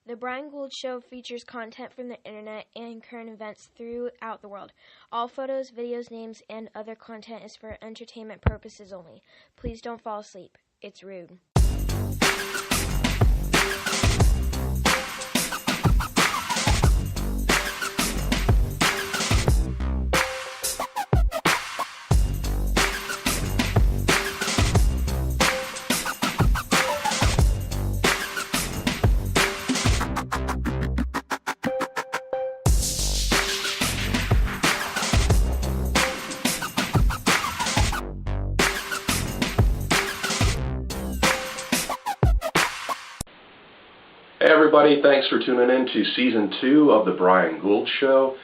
The Brian Gould Show features content from the internet and current events throughout the world. All photos, videos, names, and other content is for entertainment purposes only. Please don't fall asleep. It's rude. Hey everybody, thanks for tuning in to Season 2 of the Brian Gould Show.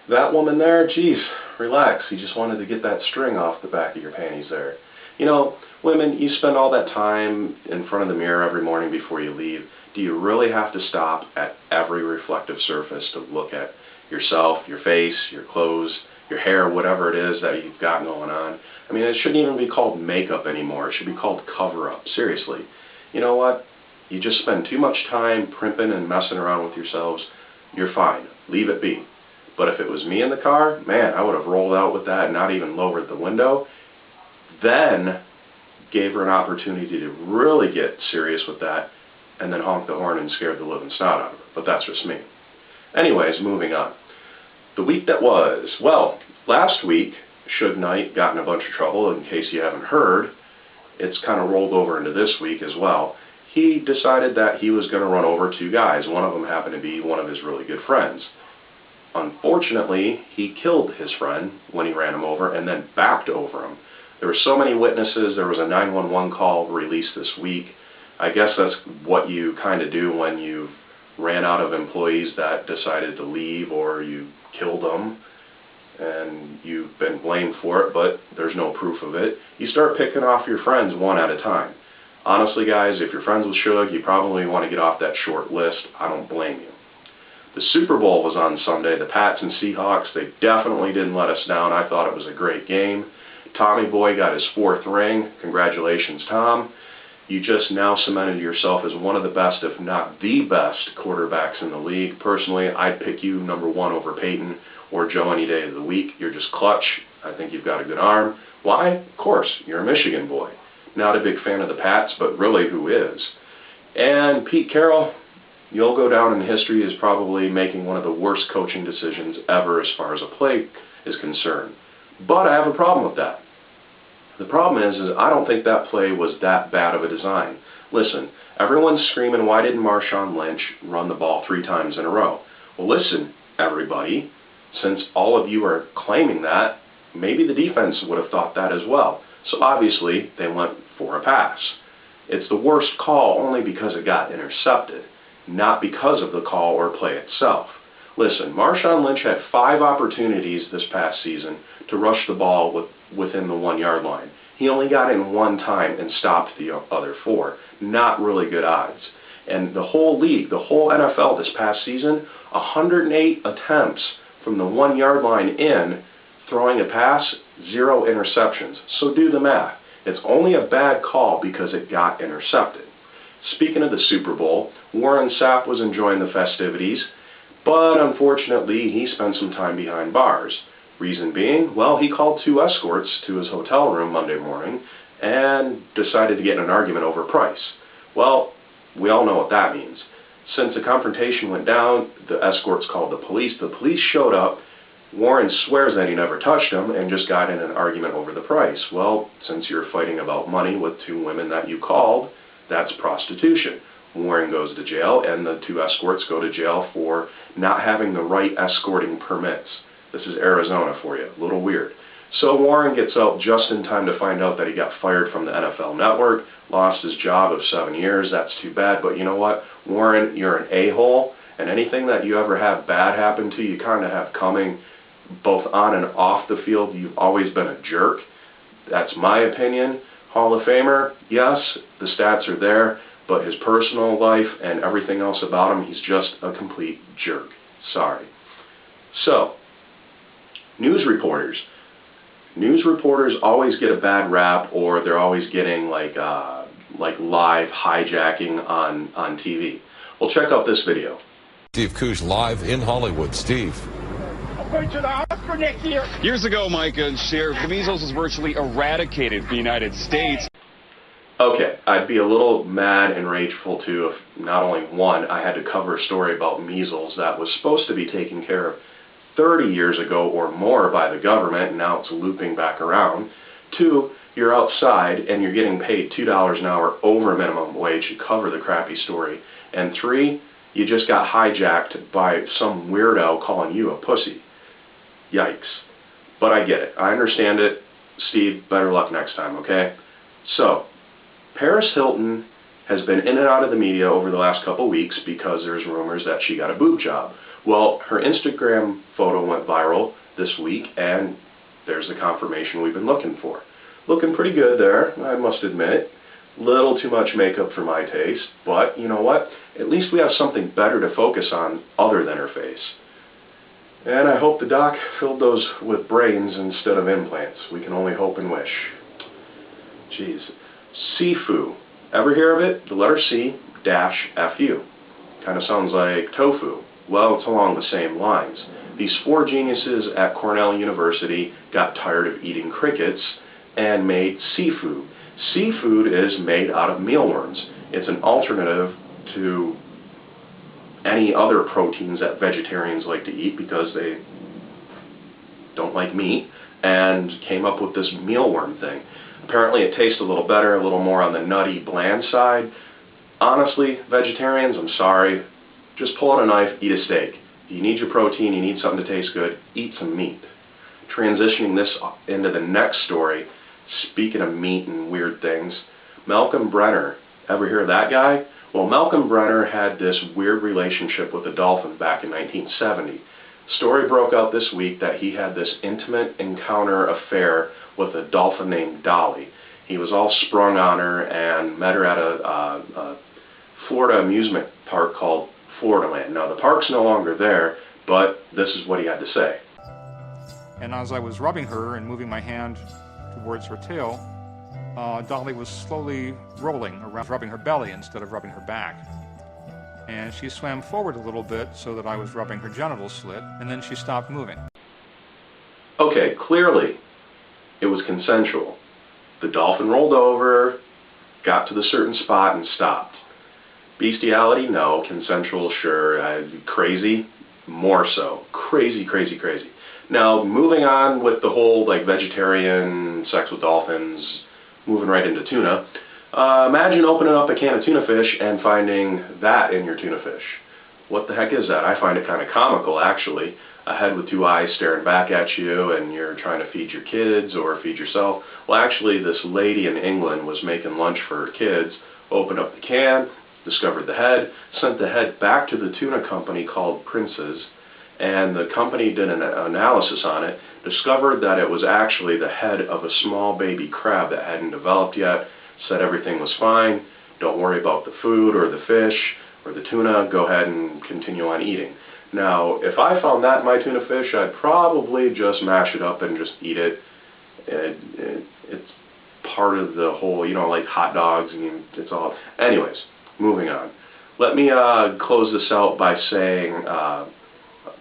That woman there, geez, relax. You just wanted to get that string off the back of your panties there. You know, women, you spend all that time in front of the mirror every morning before you leave. Do you really have to stop at every reflective surface to look at yourself, your face, your clothes, your hair, whatever it is that you've got going on? I mean, it shouldn't even be called makeup anymore. It should be called cover-up. Seriously. You know what? You just spend too much time primping and messing around with yourselves, you're fine. Leave it be. But if it was me in the car, man, I would have rolled out with that and not even lowered the window. Then gave her an opportunity to really get serious with that and then honked the horn and scared the living snot out of her. But that's just me. Anyways, moving on. The week that was, well, last week, Suge Knight got in a bunch of trouble. In case you haven't heard, it's kind of rolled over into this week as well. He decided that he was going to run over two guys. One of them happened to be one of his really good friends. Unfortunately, he killed his friend when he ran him over and then backed over him. There were so many witnesses. There was a 911 call released this week. I guess that's what you kind of do when you ran out of employees that decided to leave or you killed them and you've been blamed for it, but there's no proof of it. You start picking off your friends one at a time. Honestly, guys, if you're friends with Suge, you probably want to get off that short list. I don't blame you. The Super Bowl was on Sunday. The Pats and Seahawks, they definitely didn't let us down. I thought it was a great game. Tommy Boy got his 4th ring. Congratulations, Tom. You just now cemented yourself as one of the best, if not the best, quarterbacks in the league. Personally, I'd pick you number 1 over Peyton or Joe any day of the week. You're just clutch. I think you've got a good arm. Why? Of course, you're a Michigan boy. Not a big fan of the Pats, but really, who is? And Pete Carroll, you'll go down in history as probably making one of the worst coaching decisions ever as far as a play is concerned. But I have a problem with that. The problem is I don't think that play was that bad of a design. Listen, everyone's screaming, why didn't Marshawn Lynch run the ball 3 times in a row? Well, listen, everybody, since all of you are claiming that, maybe the defense would have thought that as well. So obviously, they went for a pass. It's the worst call only because it got intercepted, not because of the call or play itself. Listen, Marshawn Lynch had 5 opportunities this past season to rush the ball within the 1-yard line. He only got in 1 time and stopped the other 4. Not really good odds. And the whole league, the whole NFL this past season, 108 attempts from the 1-yard line in, throwing a pass, 0 interceptions. So do the math. It's only a bad call because it got intercepted. Speaking of the Super Bowl, Warren Sapp was enjoying the festivities, but unfortunately he spent some time behind bars. Reason being, well, he called 2 escorts to his hotel room Monday morning and decided to get in an argument over price. Well, we all know what that means. Since the confrontation went down, the escorts called the police. The police showed up. Warren swears that he never touched him and just got in an argument over the price. Well, since you're fighting about money with 2 women that you called, that's prostitution. Warren goes to jail, and the 2 escorts go to jail for not having the right escorting permits. This is Arizona for you. A little weird. So Warren gets out just in time to find out that he got fired from the NFL Network, lost his job of 7 years. That's too bad, but you know what? Warren, you're an a-hole, and anything that you ever have bad happen to you kind of have coming both on and off the field. You've always been a jerk. That's my opinion. Hall of Famer, yes, the stats are there, but his personal life and everything else about him, he's just a complete jerk. Sorry. So, news reporters. News reporters always get a bad rap, or they're always getting like live hijacking on TV. Well, check out this video. Steve Koosh live in Hollywood. Steve. I'm going to the Oscar next year. Years ago, Mike and Sheriff, the measles was virtually eradicated from the United States. Okay, I'd be a little mad and rageful too if not only one, I had to cover a story about measles that was supposed to be taken care of 30 years ago or more by the government, and now it's looping back around. Two, you're outside and you're getting paid $2 an hour over minimum wage to cover the crappy story. And three, you just got hijacked by some weirdo calling you a pussy. Yikes. But I get it. I understand it. Steve, better luck next time, okay? So, Paris Hilton has been in and out of the media over the last couple weeks because there's rumors that she got a boob job. Well, her Instagram photo went viral this week, and there's the confirmation we've been looking for. Looking pretty good there, I must admit. Little too much makeup for my taste, but you know what? At least we have something better to focus on other than her face. And I hope the doc filled those with brains instead of implants. We can only hope and wish. Jeez. Sifu. Ever hear of it? The letter C dash F-U. Kind of sounds like tofu. Well, it's along the same lines. These four geniuses at Cornell University got tired of eating crickets and made seafood. Seafood is made out of mealworms. It's an alternative to any other proteins that vegetarians like to eat because they don't like meat, and came up with this mealworm thing. Apparently it tastes a little better, a little more on the nutty, bland side. Honestly, vegetarians, I'm sorry. Just pull out a knife, eat a steak. You need your protein, you need something to taste good, eat some meat. Transitioning this into the next story, speaking of meat and weird things, Malcolm Brenner. Ever hear of that guy? Well, Malcolm Brenner had this weird relationship with a dolphin back in 1970. Story broke out this week that he had this intimate encounter affair with a dolphin named Dolly. He was all sprung on her and met her at a Florida amusement park called Florida Land. Now, the park's no longer there, but this is what he had to say. And as I was rubbing her and moving my hand towards her tail, Dolly was slowly rolling around, rubbing her belly instead of rubbing her back. And she swam forward a little bit so that I was rubbing her genital slit, and then she stopped moving. Okay, clearly it was consensual. The dolphin rolled over, got to the certain spot, and stopped. Bestiality? No. Consensual? Sure. Crazy? More so. Crazy, crazy, crazy. Now, moving on with the whole vegetarian, sex with dolphins, moving right into tuna. Imagine opening up a can of tuna fish and finding that in your tuna fish. What the heck is that? I find it kind of comical, actually. A head with two eyes staring back at you, and you're trying to feed your kids or feed yourself. Well, actually, this lady in England was making lunch for her kids, opened up the can, discovered the head, sent the head back to the tuna company called Prince's, and the company did an analysis on it, discovered that it was actually the head of a small baby crab that hadn't developed yet, said everything was fine, don't worry about the food or the fish or the tuna, go ahead and continue on eating. Now, if I found that in my tuna fish, I'd probably just mash it up and just eat it. It's part of the whole, like hot dogs, it's all... Anyways, moving on. Let me close this out by saying a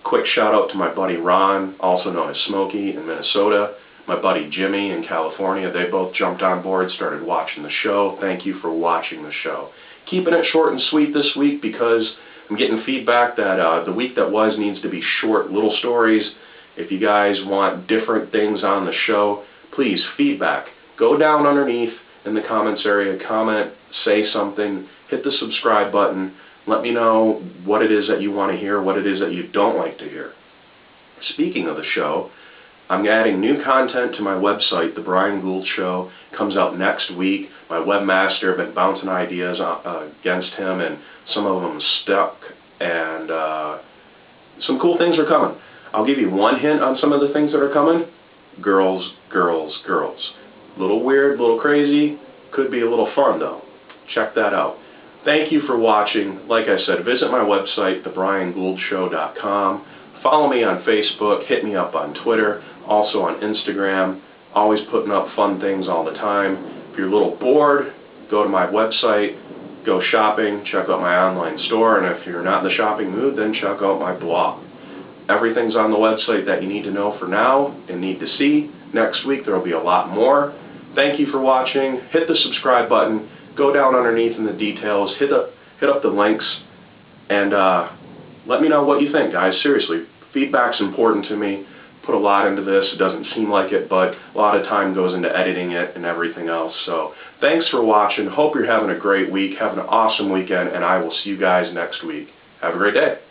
quick shout out to my buddy Ron, also known as Smokey in Minnesota, my buddy Jimmy in California. They both jumped on board, started watching the show. Thank you for watching the show. Keeping it short and sweet this week because I'm getting feedback that the week that was needs to be short, little stories. If you guys want different things on the show, please feedback. Go down underneath in the comments area, comment, say something, hit the subscribe button. Let me know what it is that you want to hear, what it is that you don't like to hear. Speaking of the show, I'm adding new content to my website. The Brian Gould Show comes out next week. My webmaster, I've been bouncing ideas against him, and some of them stuck, and some cool things are coming. I'll give you one hint on some of the things that are coming. Girls, girls, girls. A little weird, a little crazy. Could be a little fun, though. Check that out. Thank you for watching. Like I said, visit my website, thebriangouldshow.com. Follow me on Facebook. Hit me up on Twitter. Also on Instagram. Always putting up fun things all the time. If you're a little bored, go to my website, go shopping, check out my online store, and if you're not in the shopping mood, then check out my blog. Everything's on the website that you need to know for now and need to see. Next week there will be a lot more. Thank you for watching. Hit the subscribe button. Go down underneath in the details. Hit up the links. And let me know what you think, guys. Seriously, feedback's important to me. Put a lot into this. It doesn't seem like it, but a lot of time goes into editing it and everything else. So thanks for watching. Hope you're having a great week. Have an awesome weekend, and I will see you guys next week. Have a great day.